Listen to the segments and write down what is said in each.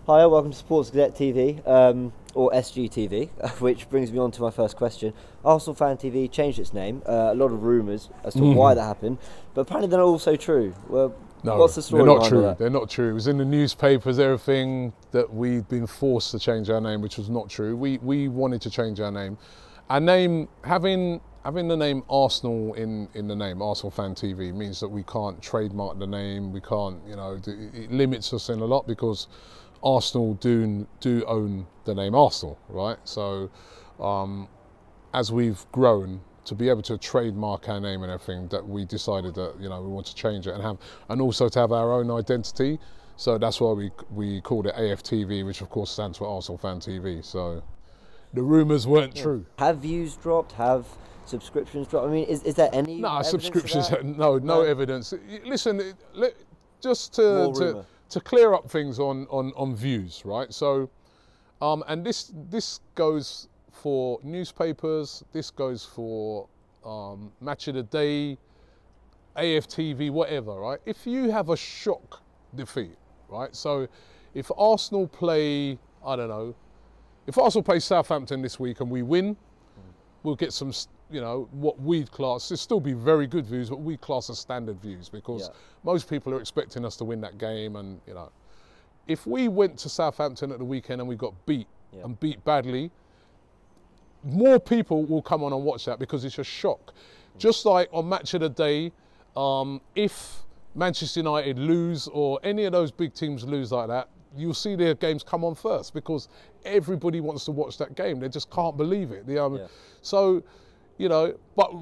Hi, welcome to Sports Gazette TV, or SGTV, which brings me on to my first question. Arsenal Fan TV changed its name. A lot of rumours as to why that happened, but apparently they're not also true. Well, no, what's the story? They're not true. They're not true. It was in the newspapers, everything, that we'd been forced to change our name, which was not true. We wanted to change our name. Our name, having the name Arsenal in the name, Arsenal Fan TV, means that we can't trademark the name. We can't, it limits us in a lot because Arsenal do own the name Arsenal, right? So as we've grown, to be able to trademark our name and everything, that we decided that we want to change it and also to have our own identity. So that's why we called it AFTV, which of course stands for Arsenal Fan TV. So the rumours weren't true. Have views dropped? Have subscriptions dropped? I mean, is there any? No, subscriptions. No evidence. Listen, just to clear up things on views, right? So, and this goes for newspapers. This goes for Match of the Day, AFTV, whatever, right? If you have a shock defeat, right? So, if Arsenal play, I don't know. If Arsenal play Southampton this week and we win, we'll get some, what we'd class, it'll still be very good views, but we class as standard views because most people are expecting us to win that game. And, if we went to Southampton at the weekend and we got beat and beat badly, more people will come on and watch that because it's a shock. Just like on Match of the Day, if Manchester United lose or any of those big teams lose like that, you'll see their games come on first because everybody wants to watch that game. They just can't believe it. So, but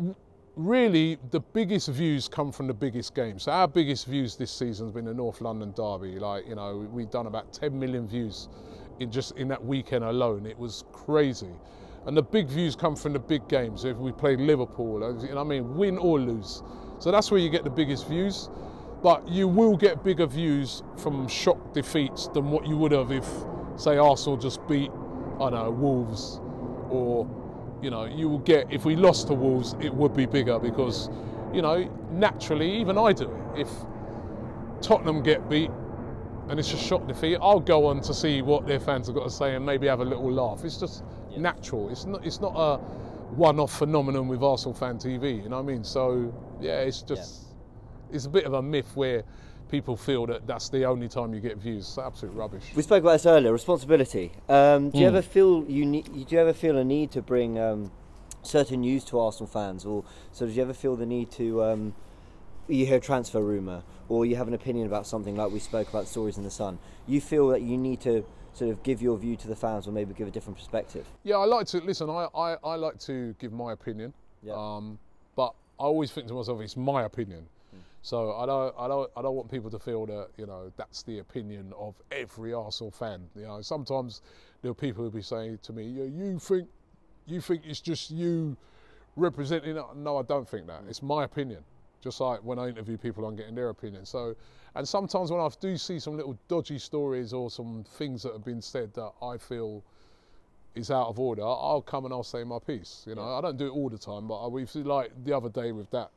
really the biggest views come from the biggest games. So our biggest views this season has been the North London derby. We've done about 10 million views in that weekend alone. It was crazy. And the big views come from the big games. If we played Liverpool, win or lose. So that's where you get the biggest views. But you will get bigger views from shock defeats than what you would have if, say, Arsenal just beat, I don't know, Wolves. Or, you will get, if we lost to Wolves, it would be bigger because, naturally, even I do it. If Tottenham get beat and it's a shock defeat, I'll go on to see what their fans have got to say and maybe have a little laugh. It's just natural. It's not a one-off phenomenon with Arsenal Fan TV, you know what I mean? So, yeah, it's just... It's a bit of a myth where people feel that that's the only time you get views. It's absolute rubbish. We spoke about this earlier. Responsibility. Do you ever feel a need to bring certain news to Arsenal fans, or so? Do you ever feel the need to? You hear a transfer rumour, or you have an opinion about something like we spoke about stories in the Sun. You feel that you need to sort of give your view to the fans, or maybe give a different perspective. Yeah, I like to listen. I like to give my opinion, but I always think to myself, it's my opinion. So I don't want people to feel that that's the opinion of every Arsenal fan. Sometimes there are people who be saying to me, you think it's just you representing it. No, I don't think that. It's my opinion. Just like when I interview people, I'm getting their opinion. So, and sometimes when I do see some little dodgy stories or some things that have been said that I feel is out of order, I'll come and I'll say my piece. I don't do it all the time, but we've like the other day with that.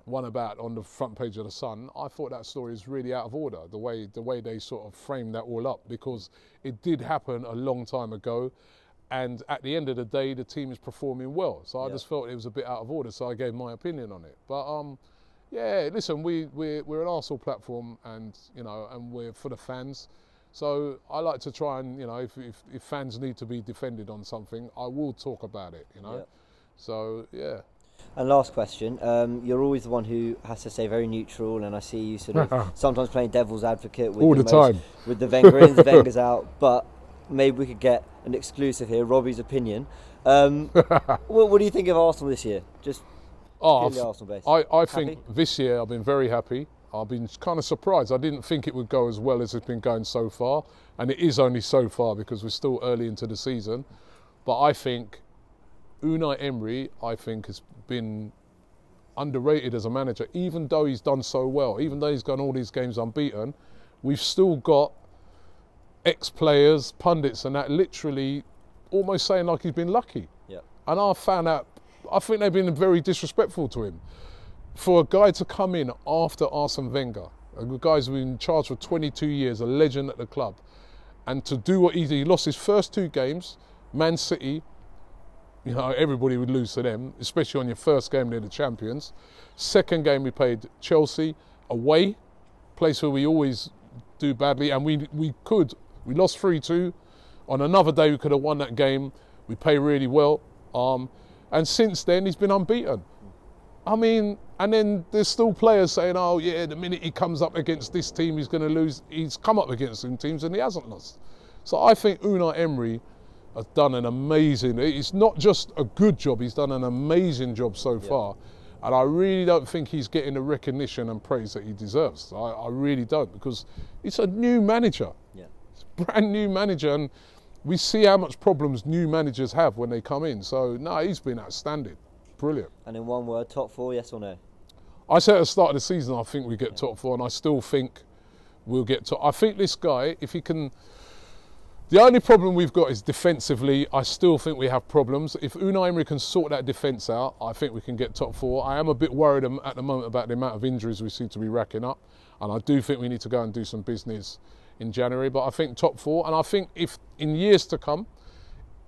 One about on the front page of the Sun, I thought that story is really out of order, the way they sort of framed that all up, because it did happen a long time ago, and at the end of the day the team is performing well, so I just felt it was a bit out of order, so I gave my opinion on it. But yeah, listen, we're an Arsenal platform, and and we're for the fans, so I like to try and if fans need to be defended on something, I will talk about it, so yeah. And last question, you're always the one who has to stay very neutral, and I see you sort of sometimes playing devil's advocate with all the time with the Wenger in, the Wenger's out, but maybe we could get an exclusive here, Robbie's opinion. What do you think of Arsenal this year? Just purely Arsenal based. I think this year I've been very happy. I've been kind of surprised. I didn't think it would go as well as it's been going so far, and it is only so far because we're still early into the season. But I think Unai Emery, has been underrated as a manager, even though he's done so well, even though he's done all these games unbeaten. We've still got ex-players, pundits and that literally almost saying like he's been lucky. And I found out, I think they've been very disrespectful to him. For a guy to come in after Arsene Wenger, a guy who's been in charge for 22 years, a legend at the club, And to do what he did, he lost his first 2 games, Man City, you know, everybody would lose to them, especially on your first game, they're the champions. Second game we played Chelsea away, place where we always do badly, and we lost 3-2. On another day we could have won that game. We play really well. And since then he's been unbeaten. I mean, and then there's still players saying, oh yeah, the minute he comes up against this team he's going to lose. He's come up against some teams and he hasn't lost. So I think Unai Emery has done an amazing, it's not just a good job, he's done an amazing job so far. And I really don't think he's getting the recognition and praise that he deserves. I really don't, because it's a new manager. Yeah. It's a brand new manager, and we see how much problems new managers have when they come in. So, no, he's been outstanding. Brilliant. And in one word, top 4, yes or no? I said at the start of the season, I think we get top 4, and I still think we'll get top. I think this guy, if he can... The only problem we've got is defensively. I still think we have problems. If Unai Emery can sort that defence out, I think we can get top 4. I am a bit worried at the moment about the amount of injuries we seem to be racking up. And I do think we need to go and do some business in January. But I think top 4. And I think if in years to come,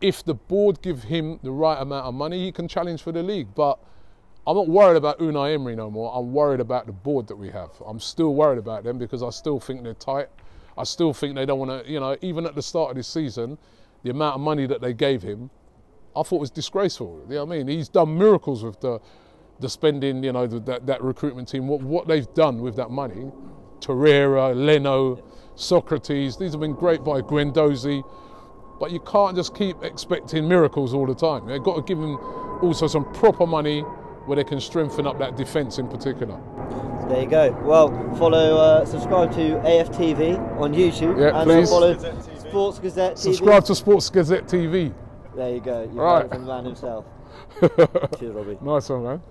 if the board give him the right amount of money, he can challenge for the league. But I'm not worried about Unai Emery no more. I'm worried about the board that we have. I'm still worried about them because I still think they're tight. I still think they don't want to, you know, even at the start of this season, the amount of money that they gave him, I thought was disgraceful. You know what I mean? He's done miracles with the spending, you know, that recruitment team. What they've done with that money, Torreira, Leno, Socrates, these have been great by Guendouzi, but you can't just keep expecting miracles all the time. They've got to give them also some proper money where they can strengthen up that defence in particular. There you go. Well, subscribe to AFTV on YouTube, and please. Follow Sports Gazette TV. Subscribe to Sports Gazette TV. There you go. You've right. heard from the man himself. Cheers, Robbie. Nice one, man.